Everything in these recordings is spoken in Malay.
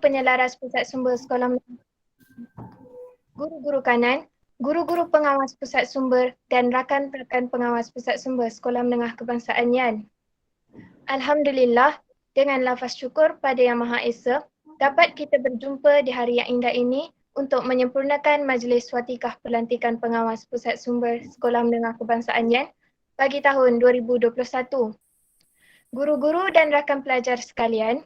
penyelaras pusat sumber sekolah menengah, guru-guru kanan, guru-guru pengawas pusat sumber dan rakan-rakan pengawas pusat sumber sekolah menengah kebangsaan YAN. Alhamdulillah, dengan lafaz syukur pada Yang Maha Esa, dapat kita berjumpa di hari yang indah ini untuk menyempurnakan Majlis Watikah Pelantikan Pengawas Pusat Sumber Sekolah Menengah Kebangsaan YAN bagi tahun 2021. Guru-guru dan rakan pelajar sekalian,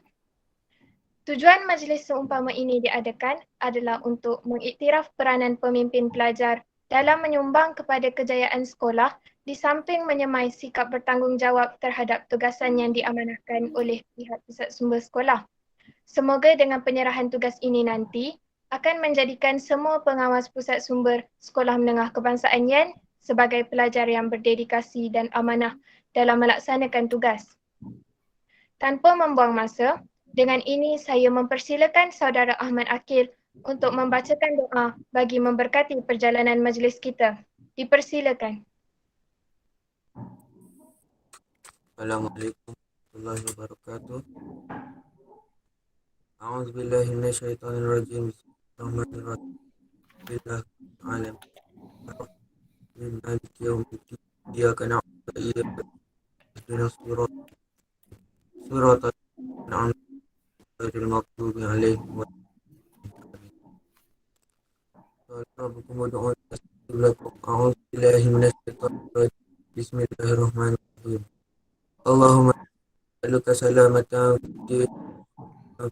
tujuan majlis seumpama ini diadakan adalah untuk mengiktiraf peranan pemimpin pelajar dalam menyumbang kepada kejayaan sekolah di samping menyemai sikap bertanggungjawab terhadap tugasan yang diamanahkan oleh pihak pusat sumber sekolah. Semoga dengan penyerahan tugas ini nanti akan menjadikan semua pengawas pusat sumber sekolah menengah kebangsaan YAN sebagai pelajar yang berdedikasi dan amanah dalam melaksanakan tugas. Tanpa membuang masa, dengan ini saya mempersilakan Saudara Ahmad Akil untuk membacakan doa bagi memberkati perjalanan majlis kita. Dipersilakan. Assalamualaikum warahmatullahi wabarakatuh. A'udzubillahi minasyaitonirrajim. Bismillahirrahmanirrahim. Bismillahirrahmanirrahim. Maliki yaumiddin. Iyyaka na'budu wa iyyaka nasta'in. Ihdinas siratal ladzina ghairil maghdubi 'alaihim waladdallin. Rabbukum ud'uuni astajib lakum. A'udzubillahi minasyaitonirrajim. Bismillahirrahmanirrahim. Allahumma as'aluka salamatan fid din wa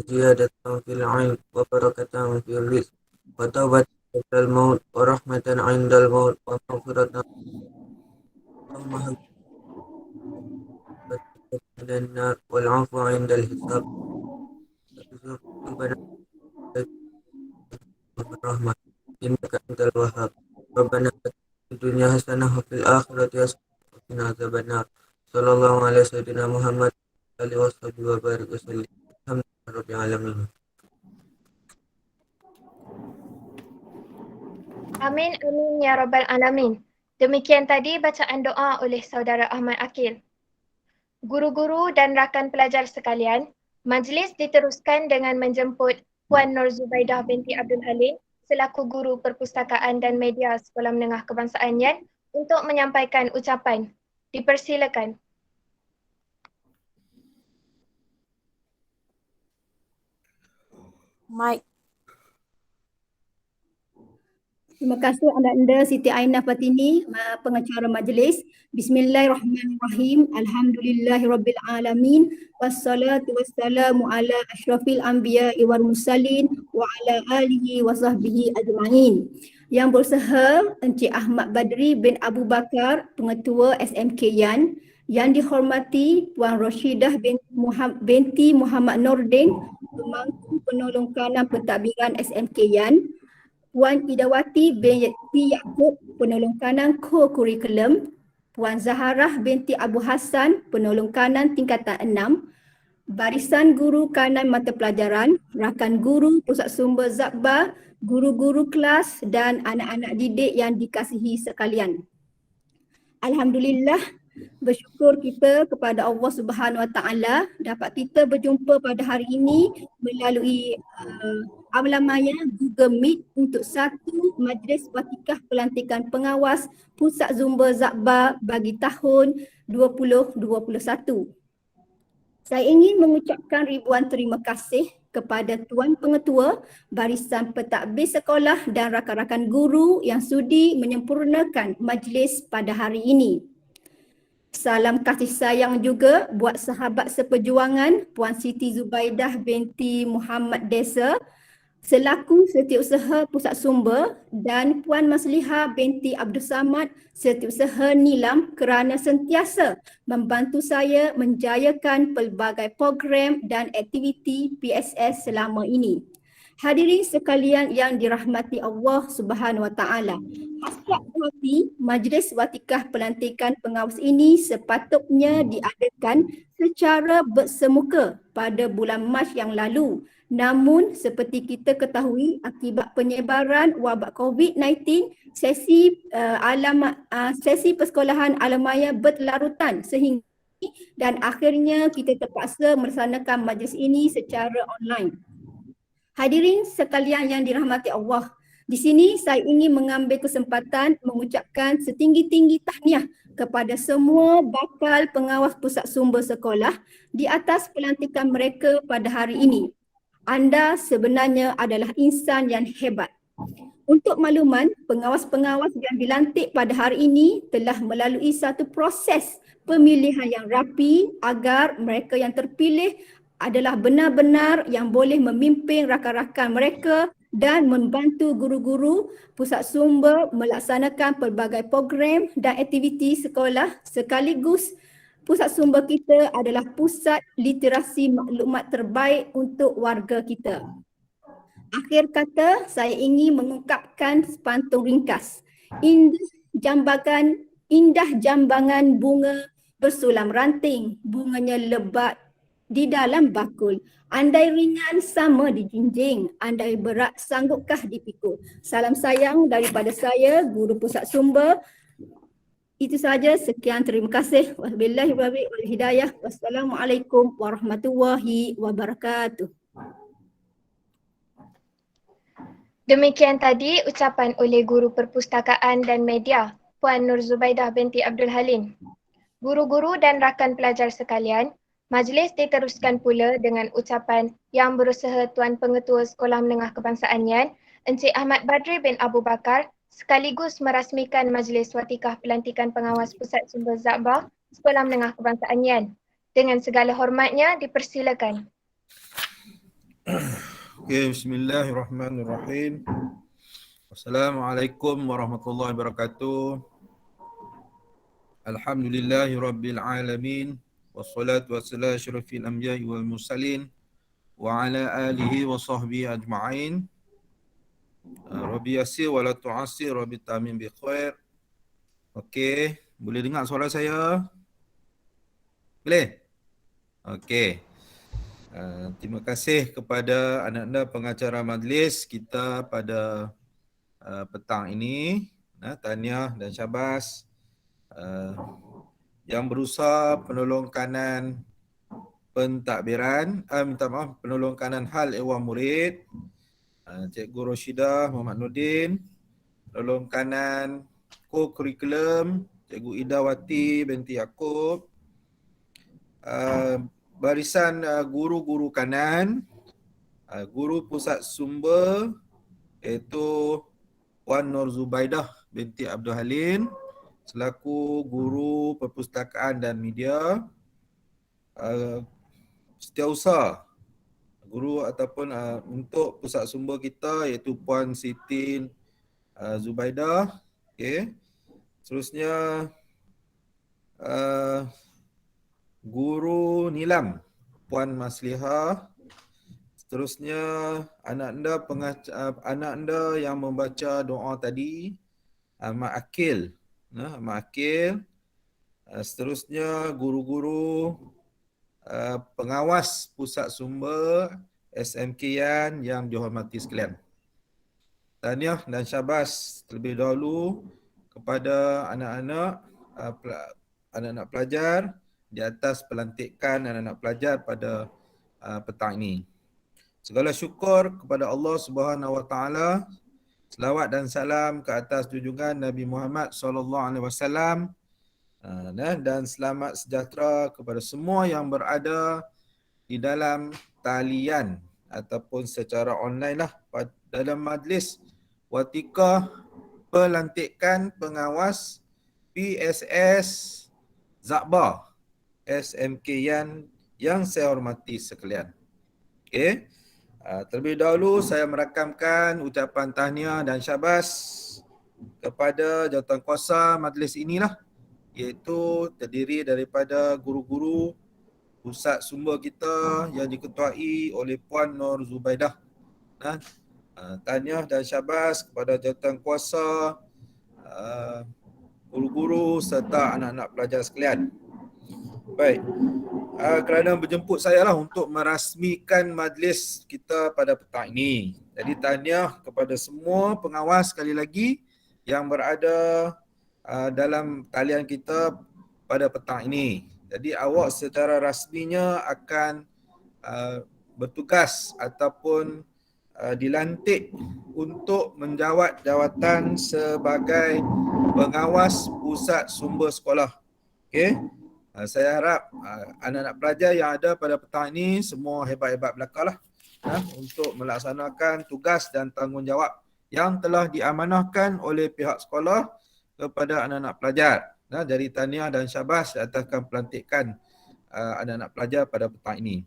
ziyadatan fil 'ilm wa barakatan fil rizq wa tawbatan qabla al-maut wa rahmatan 'inda al-maut wa maghfiratan. Allahumma habibna minan nar wal 'afwa 'inda al-hisab. Rabbana rahmah innaka antal wahhab. Rabbana atina fid dunya hasanah wa fil akhirati hasanah wa qina adzabannar. Sallallahu alaihi sayyidina Muhammad alihi washabihi wa barik wasallim. Alhamdulillahi rabbil alamin. Amin, amin ya rabbal alamin. Demikian tadi bacaan doa oleh Saudara Ahmad Akil. Guru-guru dan rakan pelajar sekalian, majlis diteruskan dengan menjemput Puan Nur Zubaidah binti Abdul Halim selaku Guru Perpustakaan dan Media Sekolah Menengah Kebangsaan YAN untuk menyampaikan ucapan. Dipersilakan. Mike. Terima kasih anda Siti Ainah Fatini, pengacara majlis. Bismillahirrahmanirrahim. Alhamdulillahirabbil alamin. Wassalatu wassalamu ala asyrafil anbiya'i wal mursalin wa ala alihi wa sahbihi ajma'in. Yang berusaha Encik Ahmad Badri bin Abu Bakar, Pengetua SMK YAN. Yang dihormati Puan Rashidah binti Muhammad Nordin, Pemangku Penolong Kanan Pentadbiran SMK YAN. Puan Idawati binti Yaakob, Penolong Kanan Co-Kurikulum. Puan Zaharah binti Abu Hassan, Penolong Kanan Tingkatan 6. Barisan Guru Kanan Mata Pelajaran, rakan guru Pusat Sumber Zabba, guru-guru kelas dan anak-anak didik yang dikasihi sekalian. Alhamdulillah, bersyukur kita kepada Allah Subhanahu Wa Taala dapat kita berjumpa pada hari ini melalui amalan maya Google Meet untuk satu Majlis Watikah Pelantikan Pengawas Pusat Sumber Zabba bagi tahun 2021. Saya ingin mengucapkan ribuan terima kasih kepada Tuan Pengetua, Barisan Pentadbir Sekolah dan rakan-rakan guru yang sudi menyempurnakan majlis pada hari ini. Salam kasih sayang juga buat sahabat seperjuangan Puan Siti Zubaidah binti Muhammad Desa selaku Setiausaha Pusat Sumber dan Puan Maslihah binti Abdul Samad Setiausaha Nilam kerana sentiasa membantu saya menjayakan pelbagai program dan aktiviti PSS selama ini. Hadirin sekalian yang dirahmati Allah Subhanahu Wa Taala. Hasrat hati Majlis Watikah Pelantikan Pengawas ini sepatutnya diadakan secara bersemuka pada bulan Mac yang lalu. Namun seperti kita ketahui akibat penyebaran wabak COVID-19, sesi persekolahan alam maya berlarutan sehingga dan akhirnya kita terpaksa melaksanakan majlis ini secara online. Hadirin sekalian yang dirahmati Allah, di sini saya ingin mengambil kesempatan mengucapkan setinggi-tinggi tahniah kepada semua bakal pengawas pusat sumber sekolah di atas pelantikan mereka pada hari ini. Anda sebenarnya adalah insan yang hebat. Untuk makluman, pengawas-pengawas yang dilantik pada hari ini telah melalui satu proses pemilihan yang rapi agar mereka yang terpilih adalah benar-benar yang boleh memimpin rakan-rakan mereka dan membantu guru-guru pusat sumber melaksanakan pelbagai program dan aktiviti sekolah sekaligus pusat sumber kita adalah pusat literasi maklumat terbaik untuk warga kita. Akhir kata, saya ingin mengungkapkan sepantun ringkas. Indah jambangan bunga bersulam ranting, bunganya lebat di dalam bakul. Andai ringan sama dijinjing, andai berat sanggupkah dipikul. Salam sayang daripada saya, Guru Pusat Sumber. Itu sahaja, sekian, terima kasih. Wabillahi wal hidayah. Wassalamualaikum warahmatullahi wabarakatuh. Demikian tadi ucapan oleh Guru Perpustakaan dan Media, Puan Nur Zubaidah binti Abdul Halim. Guru-guru dan rakan pelajar sekalian, majlis diteruskan pula dengan ucapan Yang Berusaha Tuan Pengetua Sekolah Menengah Kebangsaan Yan, Encik Ahmad Badri bin Abu Bakar, sekaligus merasmikan majlis watikah pelantikan pengawas Pusat Sumber Zakbar Sekolah Menengah Kebangsaan Yan. Dengan segala hormatnya, dipersilakan. Okay, bismillahirrahmanirrahim. Assalamualaikum warahmatullahi wabarakatuh. Alhamdulillahi rabbil alamin. Wassalatu wassalamu asyrafil anbiya'i wal mursalin wa ala alihi wa sahbihi ajma'in. Rabbi yassir wa la tu'assir, Rabbi ta'min bi khair. Okey, boleh dengar suara saya? Boleh? Okey. Terima kasih kepada anak-anak pengacara majlis kita pada petang ini. Tahniah dan syabas yang berusaha penolong kanan pentadbiran, penolong kanan hal ehwal murid, Cikgu Roshidah Muhammad Nordin, penolong kanan co-curriculum Cikgu Ida Wati binti Yaakob, barisan guru-guru kanan, guru pusat sumber iaitu Puan Nur Zubaidah binti Abdul Halim selaku guru perpustakaan dan media, setiausaha guru ataupun untuk pusat sumber kita iaitu Puan Siti Zubaidah. Okay. Seterusnya Guru Nilam Puan Maslihah. Seterusnya anak anda yang membaca doa tadi, Mak Akil. Mak Akil. Seterusnya guru-guru pengawas pusat sumber SMK Yan yang dihormati sekalian. Tahniah dan syabas terlebih dahulu kepada anak-anak pelajar di atas pelantikan anak-anak pelajar pada petang ini. Segala syukur kepada Allah Subhanahu Wa Taala. Selawat dan salam ke atas junjungan Nabi Muhammad SAW dan selamat sejahtera kepada semua yang berada di dalam talian ataupun secara online lah dalam majlis watikah pelantikan pengawas PSS Zakbar SMK Yan yang saya hormati sekalian. Okey. Terlebih dahulu saya merakamkan ucapan tahniah dan syabas kepada jawatankuasa majlis inilah, iaitu terdiri daripada guru-guru pusat sumber kita yang diketuai oleh Puan Nur Zubaidah. Tahniah dan syabas kepada jawatankuasa, guru-guru serta anak-anak pelajar sekalian. Baik, kerana berjemput saya lah untuk merasmikan majlis kita pada petang ini. Jadi tahniah kepada semua pengawas sekali lagi yang berada dalam talian kita pada petang ini. Jadi awak secara rasminya akan bertugas ataupun dilantik untuk menjawat jawatan sebagai pengawas pusat sumber sekolah. Okey. Saya harap anak-anak pelajar yang ada pada petang ini semua hebat-hebat belakalah untuk melaksanakan tugas dan tanggungjawab yang telah diamanahkan oleh pihak sekolah kepada anak-anak pelajar. Jadi tahniah dan syabas atas pelantikan anak-anak pelajar pada petang ini.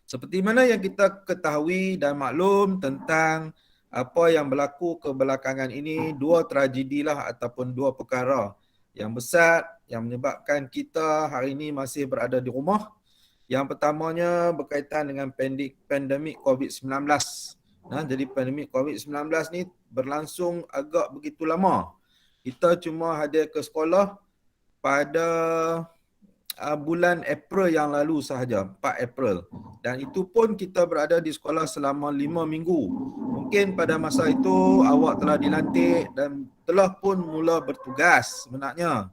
Seperti mana yang kita ketahui dan maklum tentang apa yang berlaku kebelakangan ini, dua tragedilah ataupun dua perkara yang besar yang menyebabkan kita hari ini masih berada di rumah. Yang pertamanya berkaitan dengan pandemik COVID-19. Jadi pandemik COVID-19 ni berlangsung agak begitu lama. Kita cuma ada ke sekolah pada bulan April yang lalu sahaja, 4 April. Dan itu pun kita berada di sekolah selama 5 minggu. Mungkin pada masa itu awak telah dilantik dan telah pun mula bertugas sebenarnya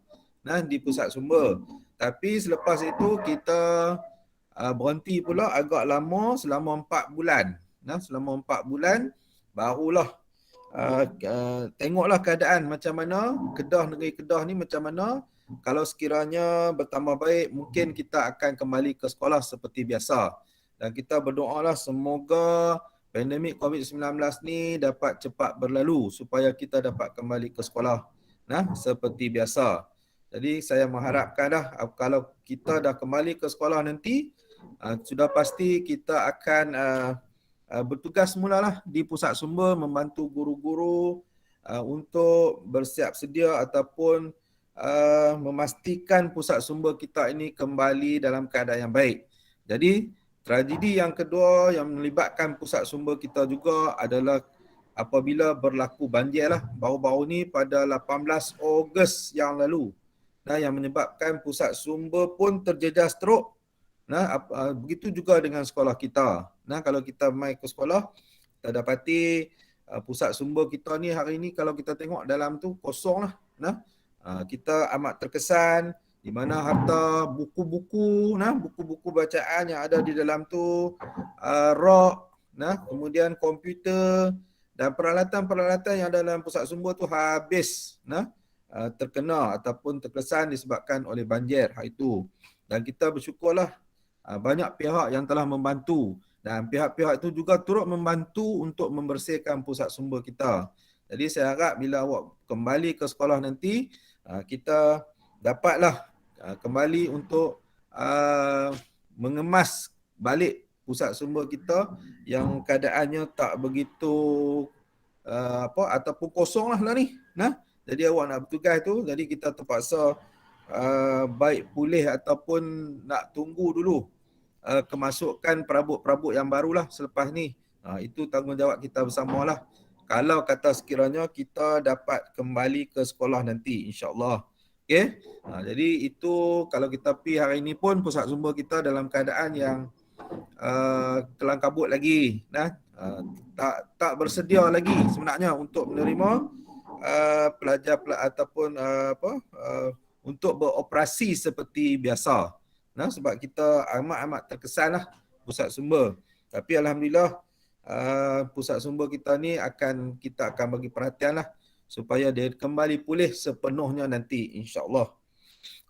di pusat sumber. Tapi selepas itu kita berhenti pula agak lama selama 4 bulan. Selama 4 bulan barulah tengoklah keadaan macam mana, negeri Kedah ni macam mana. Kalau sekiranya bertambah baik, mungkin kita akan kembali ke sekolah seperti biasa. Dan kita berdoalah semoga pandemik COVID-19 ni dapat cepat berlalu supaya kita dapat kembali ke sekolah seperti biasa. Jadi saya mengharapkan kalau kita dah kembali ke sekolah nanti, sudah pasti kita akan bertugas mulalah di pusat sumber membantu guru-guru untuk bersiap sedia ataupun memastikan pusat sumber kita ini kembali dalam keadaan yang baik. Jadi tragedi yang kedua yang melibatkan pusat sumber kita juga adalah apabila berlaku banjir baru-baru ni pada 18 Ogos yang lalu yang menyebabkan pusat sumber pun terjejas teruk. Begitu juga dengan sekolah kita. Kalau kita mai ke sekolah, kita dapati pusat sumber kita ni hari ni kalau kita tengok dalam tu kosong kita amat terkesan di mana harta buku-buku buku-buku bacaan yang ada di dalam tu, rak, kemudian komputer dan peralatan-peralatan yang ada dalam pusat sumber tu habis terkena ataupun terkesan disebabkan oleh banjir hari itu. Dan kita bersyukurlah banyak pihak yang telah membantu dan pihak-pihak itu juga turut membantu untuk membersihkan pusat sumber kita. Jadi saya harap bila awak kembali ke sekolah nanti, kita dapatlah kembali untuk mengemas balik pusat sumber kita yang keadaannya tak begitu ataupun kosong lah ni. Jadi awak nak bertugas tu, jadi kita terpaksa baik pulih ataupun nak tunggu dulu kemasukan perabot-perabot yang barulah selepas ni. Itu tanggungjawab kita bersamalah. Kalau kata sekiranya kita dapat kembali ke sekolah nanti, insya-Allah. Okey. Jadi itu kalau kita pergi hari ini pun pusat sumber kita dalam keadaan yang kelang kabut lagi, tak bersedia lagi sebenarnya untuk menerima pelajar ataupun untuk beroperasi seperti biasa. Sebab kita amat-amat terkesanlah pusat sumber. Tapi alhamdulillah pusat sumber kita ni kita akan bagi perhatianlah supaya dia kembali pulih sepenuhnya nanti, insya-Allah.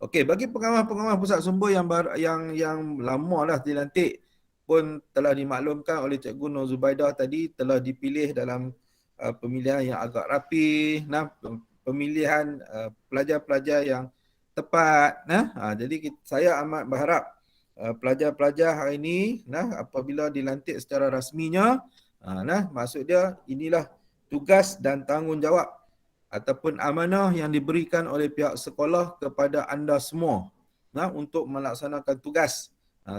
Okey, bagi pengawas-pengawas pusat sumber yang lama lah dilantik pun telah dimaklumkan oleh Cikgu Nur Zubaidah tadi telah dipilih dalam pemilihan yang agak rapi, pemilihan pelajar-pelajar yang tepat. Jadi saya amat berharap pelajar-pelajar hari ini apabila dilantik secara rasminya, maksud dia inilah tugas dan tanggungjawab ataupun amanah yang diberikan oleh pihak sekolah kepada anda semua untuk melaksanakan tugas.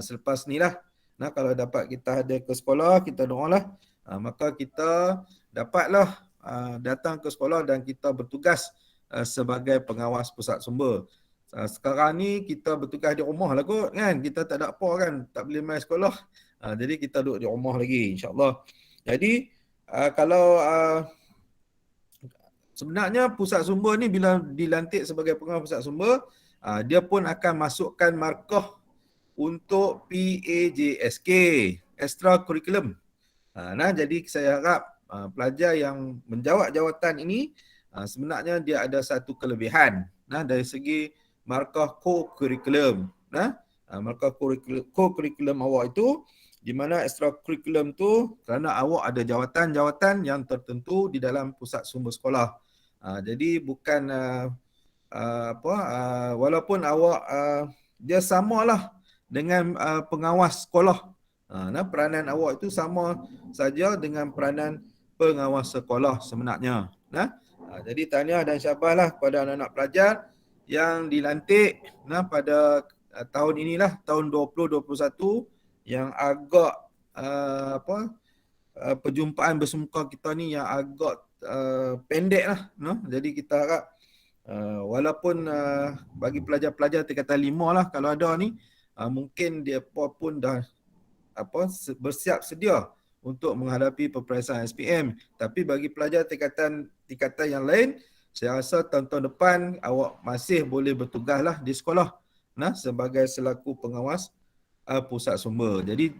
Selepas ni lah, kalau dapat kita ada ke sekolah, kita doalah, maka kita dapatlah datang ke sekolah dan kita bertugas sebagai pengawas pusat sumber. Sekarang ni kita bertugas di rumah lah kot kan, kita tak ada apa kan, tak boleh main sekolah. Jadi kita duduk di rumah lagi, insya-Allah. Jadi kalau sebenarnya pusat sumber ni bila dilantik sebagai pengawas pusat sumber, dia pun akan masukkan markah untuk PAJSK, extra curriculum. Jadi saya harap pelajar yang menjawab jawatan ini sebenarnya dia ada satu kelebihan dari segi markah co-curriculum. Markah co-curriculum awak itu di mana extra curriculum tu kerana awak ada jawatan-jawatan yang tertentu di dalam pusat sumber sekolah. Jadi bukan walaupun awak dia samalah dengan pengawas sekolah. Peranan awak itu sama saja dengan peranan pengawas sekolah sebenarnya. Jadi tahniah dan syabaslah kepada anak-anak pelajar yang dilantik pada tahun inilah, tahun 2021, yang agak perjumpaan bersemuka kita ni yang agak pendek lah. Jadi kita harap walaupun bagi pelajar-pelajar tingkatan 5 lah kalau ada ni, mungkin dia pun dah bersiap sedia untuk menghadapi peperiksaan SPM. Tapi bagi pelajar tingkatan yang lain, saya rasa tahun-tahun depan awak masih boleh bertugas lah di sekolah sebagai selaku pengawas pusat sumber. Jadi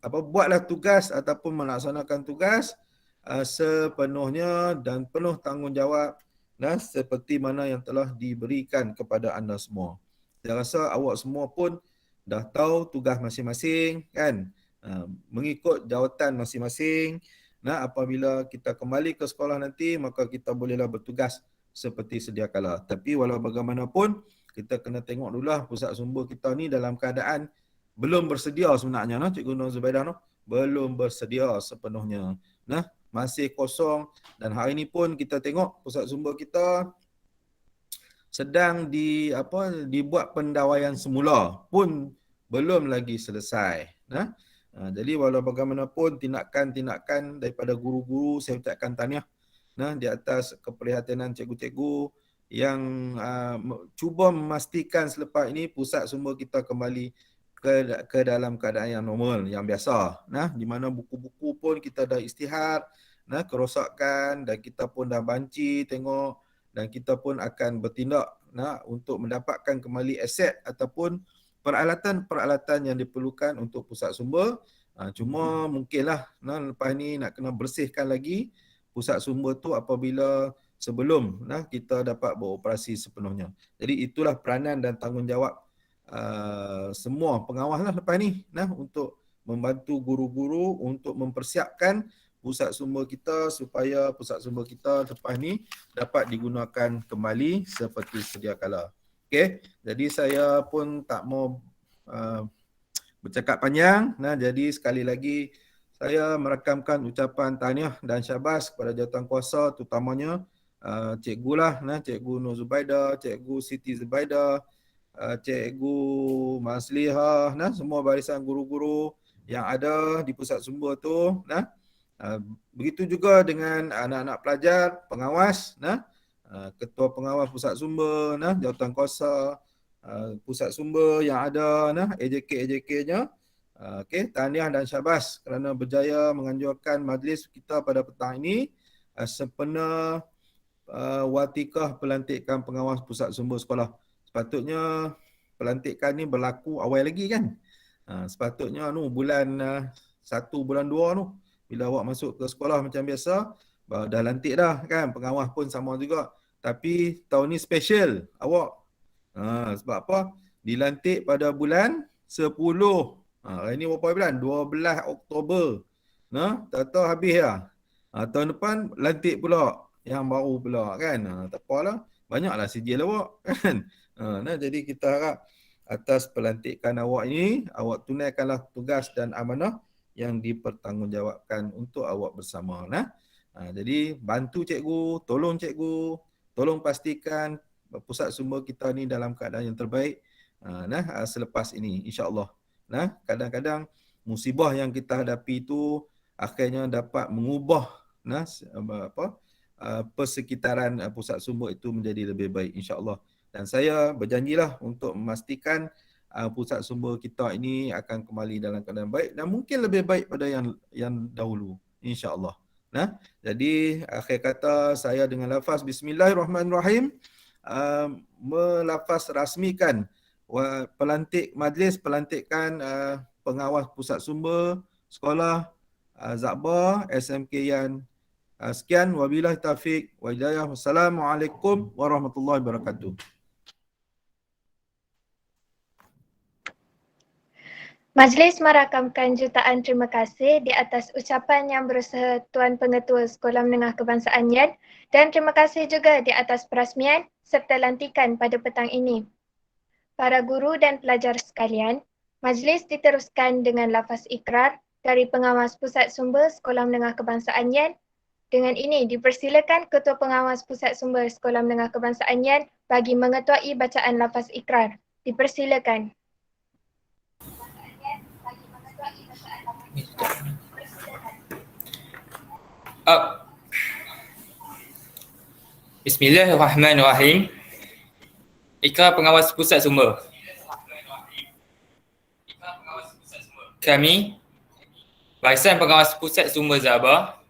buatlah tugas ataupun melaksanakan tugas sepenuhnya dan penuh tanggungjawab seperti mana yang telah diberikan kepada anda semua. Saya rasa awak semua pun dah tahu tugas masing-masing kan, mengikut jawatan masing-masing. Apabila kita kembali ke sekolah nanti, maka kita bolehlah bertugas seperti sedia kala. Tapi walau bagaimanapun, kita kena tengok dululah pusat sumber kita ni dalam keadaan belum bersedia sebenarnya, Cikgu Nur Zubaidah, belum bersedia sepenuhnya. Masih kosong, dan hari ni pun kita tengok pusat sumber kita sedang dibuat pendawaian semula pun belum lagi selesai. Jadi walau bagaimanapun tindakan-tindakan daripada guru-guru, saya ucapkan tahniah di atas keprihatinan cikgu-cikgu yang cuba memastikan selepas ini pusat sumber kita kembali ke dalam keadaan yang normal, yang biasa. Di mana buku-buku pun kita dah istihad, kerosakan, dan kita pun dah banci tengok, dan kita pun akan bertindak untuk mendapatkan kembali aset ataupun peralatan-peralatan yang diperlukan untuk pusat sumber. Cuma mungkinlah lepas ni nak kena bersihkan lagi pusat sumber tu apabila sebelum kita dapat beroperasi sepenuhnya. Jadi itulah peranan dan tanggungjawab semua pengawas lah lepas ni untuk membantu guru-guru untuk mempersiapkan pusat sumber kita supaya pusat sumber kita lepas ni dapat digunakan kembali seperti sedia kala. Okey, jadi saya pun tak mau bercakap panjang. Jadi sekali lagi saya merakamkan ucapan tahniah dan syabas kepada jawatankuasa, terutamanya cikgu lah, Cikgu Nur Zubaidah, Cikgu Siti Zubaidah, Cikgu Maslihah, semua barisan guru-guru yang ada di pusat sumber tu. Begitu juga dengan anak-anak pelajar, pengawas, ketua pengawas pusat sumber, jawatankuasa pusat sumber yang ada, AJK-AJK-nya. Okey, tahniah dan syabas kerana berjaya menganjurkan majlis kita pada petang ini sempena watikah pelantikan pengawas pusat sumber sekolah. Sepatutnya pelantikan ni berlaku awal lagi kan. Sepatutnya bulan 1, bulan 2 bila awak masuk ke sekolah macam biasa, dah lantik dah kan, pengawas pun sama juga. Tapi tahun ni special awak. Sebab apa? Dilantik pada bulan 10. Hari ni berapa bulan? 12 Oktober. Tak tahu habis dah. Tahun depan lantik pula yang baru pula kan. Tak apalah, banyaklah sijil awak kan. Jadi kita harap atas pelantikan awak ini, awak tunaikanlah tugas dan amanah yang dipertanggungjawabkan untuk awak bersama. Jadi bantu cikgu, tolong pastikan pusat sumber kita ni dalam keadaan yang terbaik selepas ini, insya-Allah. Kadang-kadang musibah yang kita hadapi itu akhirnya dapat mengubah persekitaran pusat sumber itu menjadi lebih baik, insya-Allah. Dan saya berjanjilah untuk memastikan pusat sumber kita ini akan kembali dalam keadaan baik dan mungkin lebih baik pada yang dahulu, insya-Allah. Jadi akhir kata saya dengan lafaz bismillahirrahmanirrahim. melafaz rasmikan majlis pelantikan pengawas pusat sumber sekolah Zakbar SMK Yan. Sekian, wabillahi taufiq wa hidayah. Wassalamualaikum warahmatullahi wabarakatuh. Majlis merakamkan jutaan terima kasih di atas ucapan yang berusaha Tuan Pengetua Sekolah Menengah Kebangsaan Yan, dan terima kasih juga di atas perasmian serta lantikan pada petang ini. Para guru dan pelajar sekalian, majlis diteruskan dengan lafaz ikrar dari Pengawas Pusat Sumber Sekolah Menengah Kebangsaan Yan. Dengan ini dipersilakan Ketua Pengawas Pusat Sumber Sekolah Menengah Kebangsaan Yan bagi mengetuai bacaan lafaz ikrar. Dipersilakan. Bismillahirrahmanirrahim. Ikrar Pengawas Pusat Sumber. Kami, Barisan Pengawas Pusat Sumber Zakbar,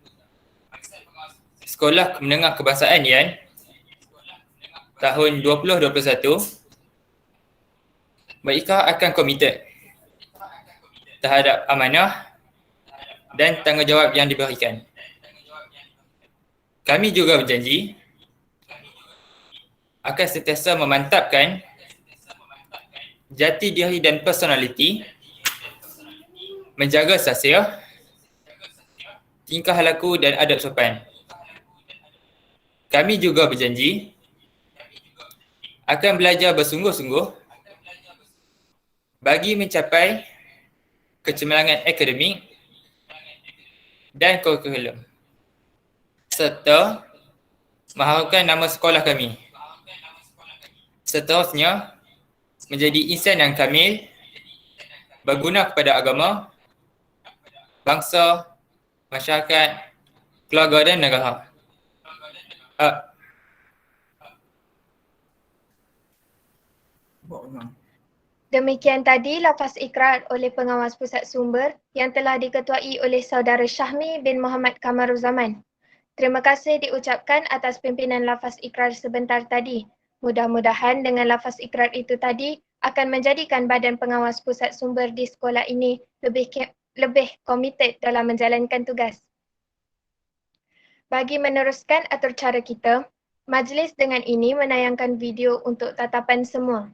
Sekolah Menengah Kebangsaan Yan, tahun 2021, berikrar akan komited terhadap amanah dan tanggungjawab yang diberikan. Kami juga berjanji akan sentiasa memantapkan jati diri dan personaliti, menjaga sahsiah, tingkah laku dan adab sopan. Kami juga berjanji akan belajar bersungguh-sungguh bagi mencapai kecemerlangan akademik dan kurikulum, serta mengharumkan nama sekolah kami. Seterusnya, menjadi insan yang kamil, berguna kepada agama, bangsa, masyarakat, keluarga dan negara. Demikian tadi lafaz ikrar oleh Pengawas Pusat Sumber yang telah diketuai oleh Saudara Syahmi bin Muhammad Kamaruzaman. Terima kasih diucapkan atas pimpinan lafaz ikrar sebentar tadi. Mudah-mudahan dengan lafaz ikrar itu tadi akan menjadikan Badan Pengawas Pusat Sumber di sekolah ini lebih komited dalam menjalankan tugas. Bagi meneruskan atur cara kita, majlis dengan ini menayangkan video untuk tatapan semua.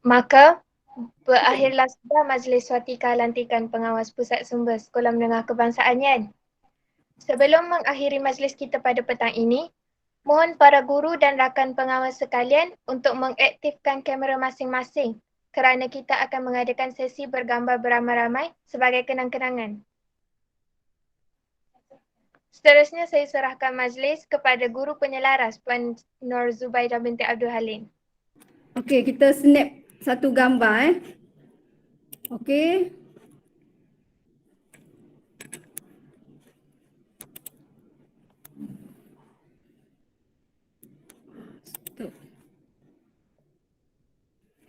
Maka berakhirlah sudah Majlis Swatika Lantikan Pengawas Pusat Sumber Sekolah Menengah Kebangsaan Yan. Sebelum mengakhiri majlis kita pada petang ini, mohon para guru dan rakan pengawas sekalian untuk mengaktifkan kamera masing-masing kerana kita akan mengadakan sesi bergambar beramai-ramai sebagai kenang-kenangan. Seterusnya saya serahkan majlis kepada guru penyelaras Puan Nur Zubaidah binti Abdul Halim. Okey, kita snap satu gambar Okey.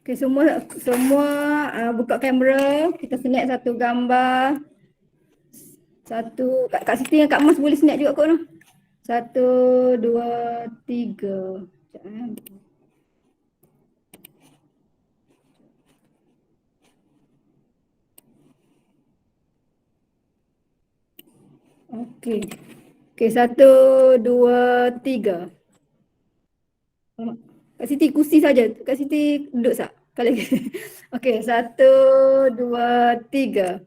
Okey, semua buka kamera, kita snap satu gambar. Satu, Kak Siti dengan Kak Mas boleh snap juga kot noh. 1, 2, 3. Okey. Okey, 1, 2, 3. Kak Siti kursi saja. Kak Siti duduk tak? Okey, 1, 2, 3.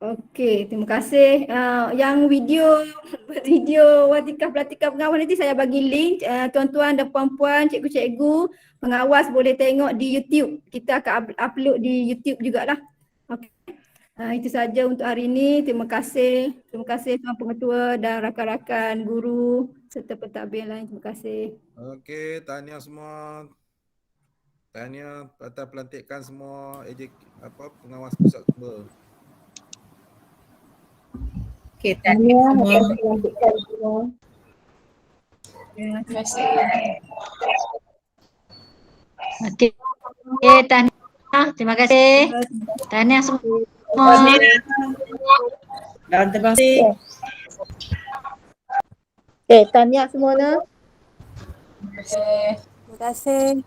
Okey, terima kasih. Yang video Watikah Pelatikah Pengawas nanti saya bagi link. Tuan-tuan dan puan-puan, cikgu-cikgu, pengawas boleh tengok di YouTube. Kita akan upload di YouTube jugalah. Okey. Itu saja untuk hari ini. Terima kasih. Terima kasih Tuan Pengetua dan rakan-rakan guru serta pentadbir lain. Terima kasih. Okey, tahniah semua. Tahniah atas pelantikan semua pengawas pusat sumber. Okey, tahniah atas pelantikan semua. Terima kasih. Okey, tahniah. Terima kasih. Tahniah semua. Dan terima kasih. Okey, tahniah semua. Terima kasih. Terima kasih.